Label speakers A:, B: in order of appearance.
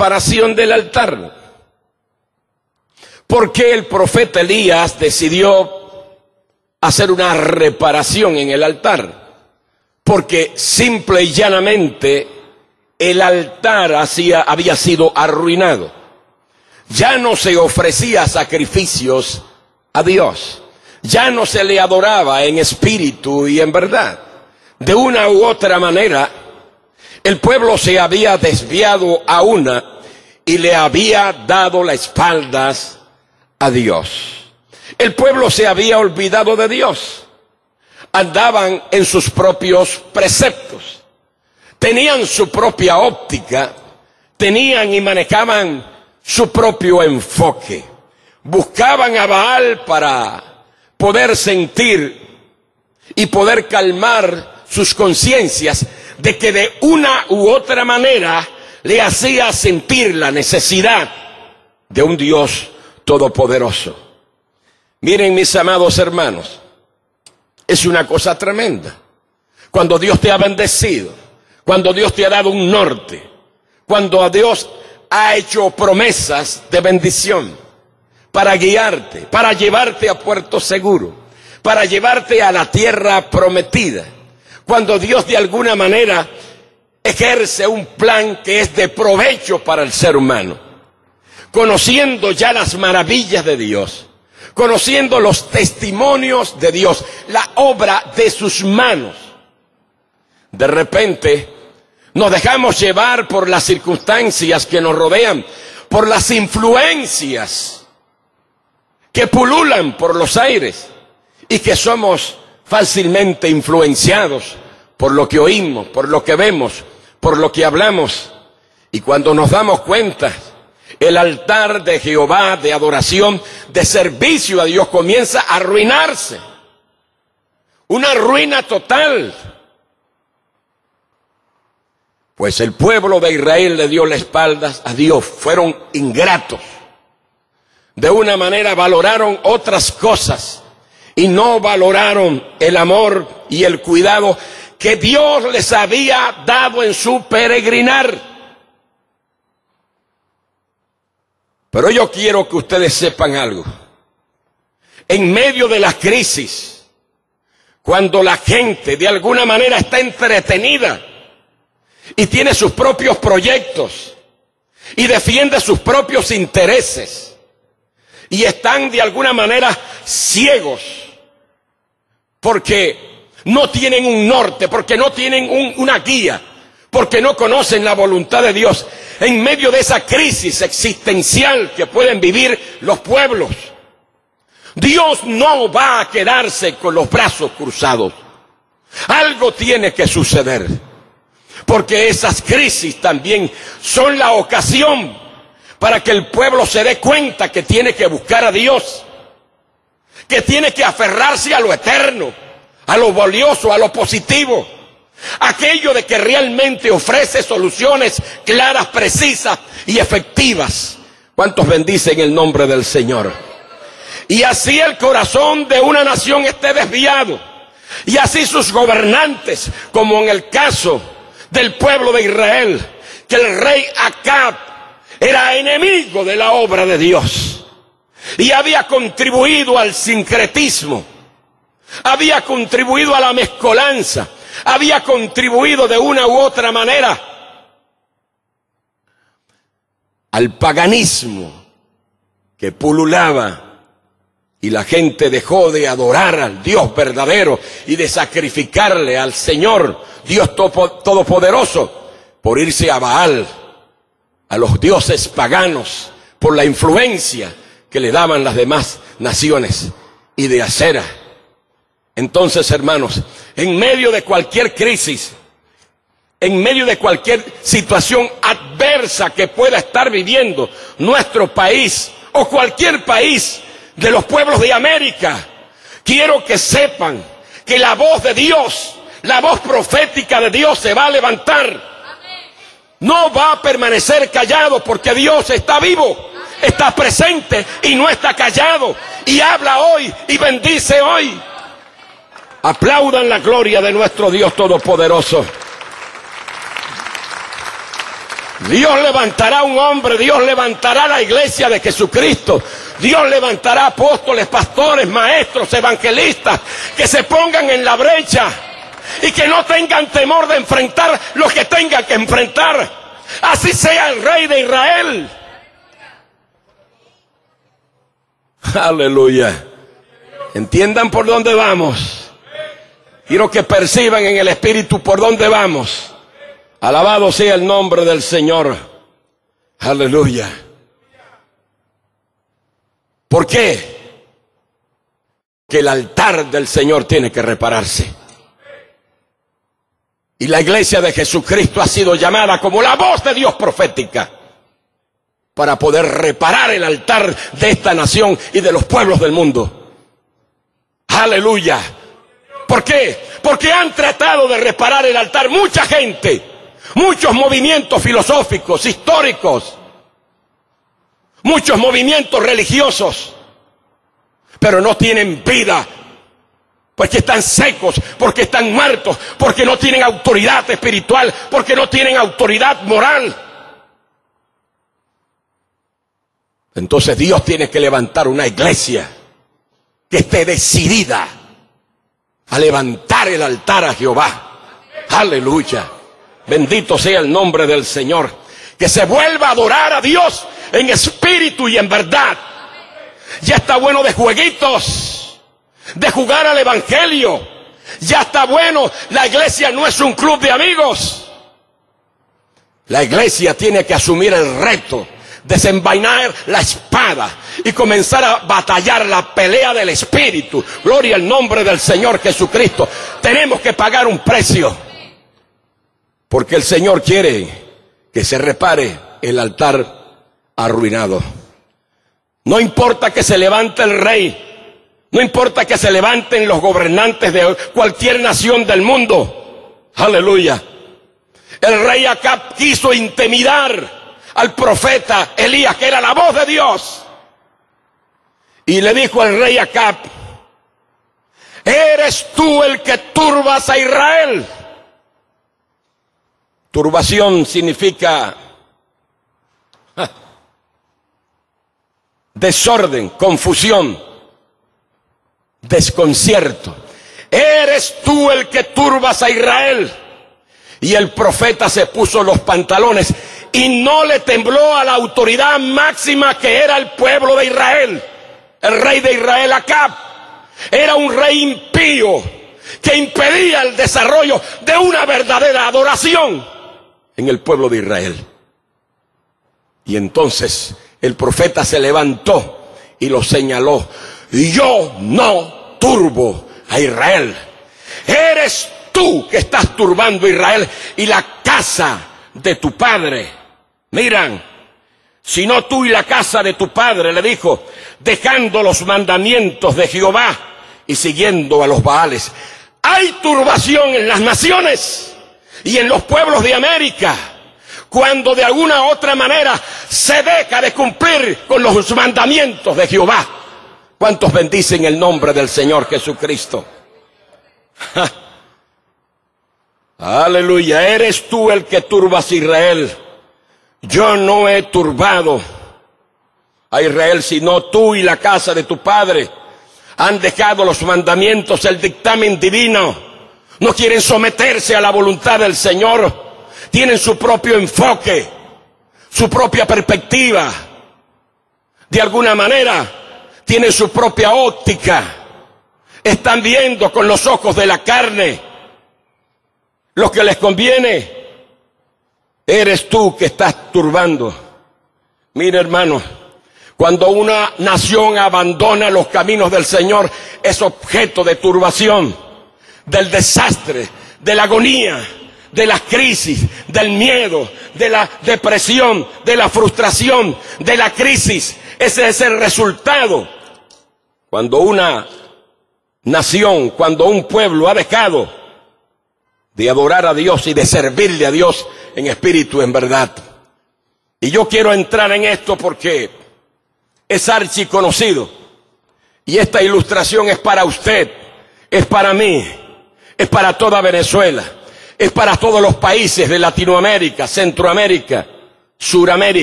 A: reparación del altar. ¿Por qué el profeta Elías decidió hacer una reparación en el altar? Porque simple y llanamente el altar había sido arruinado. Ya no se ofrecía sacrificios a Dios. Ya no se le adoraba en espíritu y en verdad. De una u otra manera, el pueblo se había desviado a una y le había dado las espaldas a Dios. El pueblo se había olvidado de Dios. Andaban en sus propios preceptos. Tenían su propia óptica. Tenían y manejaban su propio enfoque. Buscaban a Baal para poder sentir y poder calmar sus conciencias de que de una u otra manera le hacía sentir la necesidad de un Dios todopoderoso. Miren, mis amados hermanos, es una cosa tremenda. Cuando Dios te ha bendecido, cuando Dios te ha dado un norte, cuando a Dios ha hecho promesas de bendición para guiarte, para llevarte a puerto seguro, para llevarte a la tierra prometida. Cuando Dios de alguna manera ejerce un plan que es de provecho para el ser humano, conociendo ya las maravillas de Dios, conociendo los testimonios de Dios, la obra de sus manos, de repente nos dejamos llevar por las circunstancias que nos rodean, por las influencias que pululan por los aires y que somos fácilmente influenciados por lo que oímos, por lo que vemos, por lo que hablamos. Y cuando nos damos cuenta, el altar de Jehová, de adoración, de servicio a Dios, comienza a arruinarse. Una ruina total. Pues el pueblo de Israel le dio la espalda a Dios, fueron ingratos. De una manera valoraron otras cosas y no valoraron el amor y el cuidado que Dios les había dado en su peregrinar. Pero yo quiero que ustedes sepan algo. En medio de la crisis, cuando la gente de alguna manera está entretenida y tiene sus propios proyectos y defiende sus propios intereses y están de alguna manera ciegos porque no tienen un norte, porque no tienen una guía, porque no conocen la voluntad de Dios, en medio de esa crisis existencial que pueden vivir los pueblos, Dios no va a quedarse con los brazos cruzados. Algo tiene que suceder, porque esas crisis también son la ocasión para que el pueblo se dé cuenta que tiene que buscar a Dios, que tiene que aferrarse a lo eterno, a lo valioso, a lo positivo, aquello de que realmente ofrece soluciones claras, precisas y efectivas. ¿Cuántos bendicen el nombre del Señor? Y así el corazón de una nación esté desviado, y así sus gobernantes, como en el caso del pueblo de Israel, que el rey Acab era enemigo de la obra de Dios y había contribuido al sincretismo, había contribuido a la mezcolanza, había contribuido de una u otra manera al paganismo que pululaba, y la gente dejó de adorar al Dios verdadero y de sacrificarle al Señor Dios Todopoderoso por irse a Baal, a los dioses paganos, por la influencia que le daban las demás naciones y de Acera. Entonces, hermanos, en medio de cualquier crisis, en medio de cualquier situación adversa que pueda estar viviendo nuestro país o cualquier país de los pueblos de América, quiero que sepan que la voz de Dios, la voz profética de Dios se va a levantar. No va a permanecer callado, porque Dios está vivo, está presente y no está callado, y habla hoy y bendice hoy. Aplaudan la gloria de nuestro Dios Todopoderoso. Dios levantará un hombre, Dios levantará la iglesia de Jesucristo. Dios levantará apóstoles, pastores, maestros, evangelistas, que se pongan en la brecha y que no tengan temor de enfrentar lo que tengan que enfrentar. Así sea el rey de Israel. Aleluya. Entiendan por dónde vamos. Quiero que perciban en el espíritu por dónde vamos. Alabado sea el nombre del Señor. Aleluya. ¿Por qué? Que el altar del Señor tiene que repararse. Y la iglesia de Jesucristo ha sido llamada como la voz de Dios profética para poder reparar el altar de esta nación y de los pueblos del mundo. Aleluya. ¿Por qué? Porque han tratado de reparar el altar mucha gente, muchos movimientos filosóficos, históricos, muchos movimientos religiosos, pero no tienen vida, porque están secos, porque están muertos, porque no tienen autoridad espiritual, porque no tienen autoridad moral. Entonces Dios tiene que levantar una iglesia que esté decidida a levantar el altar a Jehová. Aleluya. Bendito sea el nombre del Señor. Que se vuelva a adorar a Dios en espíritu y en verdad. Ya está bueno de jueguitos, de jugar al evangelio. Ya está bueno. La iglesia no es un club de amigos. La iglesia tiene que asumir el reto, desenvainar la espada y comenzar a batallar la pelea del espíritu. Gloria al nombre del Señor Jesucristo. Tenemos que pagar un precio, porque el Señor quiere que se repare el altar arruinado. No importa que se levante el rey, no importa que se levanten los gobernantes de cualquier nación del mundo. Aleluya. El rey Acab quiso intimidar al profeta Elías, que era la voz de Dios, y le dijo al rey Acab: ¿eres tú el que turbas a Israel? Turbación significa desorden, confusión, desconcierto. ¿Eres tú el que turbas a Israel? Y el profeta se puso los pantalones y no le tembló a la autoridad máxima, que era el pueblo de Israel. El rey de Israel, Acab, era un rey impío que impedía el desarrollo de una verdadera adoración en el pueblo de Israel. Y entonces el profeta se levantó y lo señaló: yo no turbo a Israel. Eres tú que estás turbando a Israel y la casa de tu padre. Miran, si no tú y la casa de tu padre, le dijo, dejando los mandamientos de Jehová y siguiendo a los Baales. Hay turbación en las naciones y en los pueblos de América cuando de alguna u otra manera se deja de cumplir con los mandamientos de Jehová. ¿Cuántos bendicen el nombre del Señor Jesucristo? Aleluya. Eres tú el que turbas a Israel. Yo no he turbado a Israel, sino tú y la casa de tu padre. Han dejado los mandamientos, el dictamen divino. No quieren someterse a la voluntad del Señor. Tienen su propio enfoque, su propia perspectiva. De alguna manera, tienen su propia óptica. Están viendo con los ojos de la carne lo que les conviene. Eres tú que estás turbando. Mira, hermano, cuando una nación abandona los caminos del Señor, es objeto de turbación, del desastre, de la agonía, de la crisis, del miedo, de la depresión, de la frustración, de la crisis. Ese es el resultado. Cuando una nación, cuando un pueblo ha dejado de adorar a Dios y de servirle a Dios en espíritu, en verdad. Y yo quiero entrar en esto porque es archiconocido. Y esta ilustración es para usted, es para mí, es para toda Venezuela, es para todos los países de Latinoamérica, Centroamérica, Suramérica.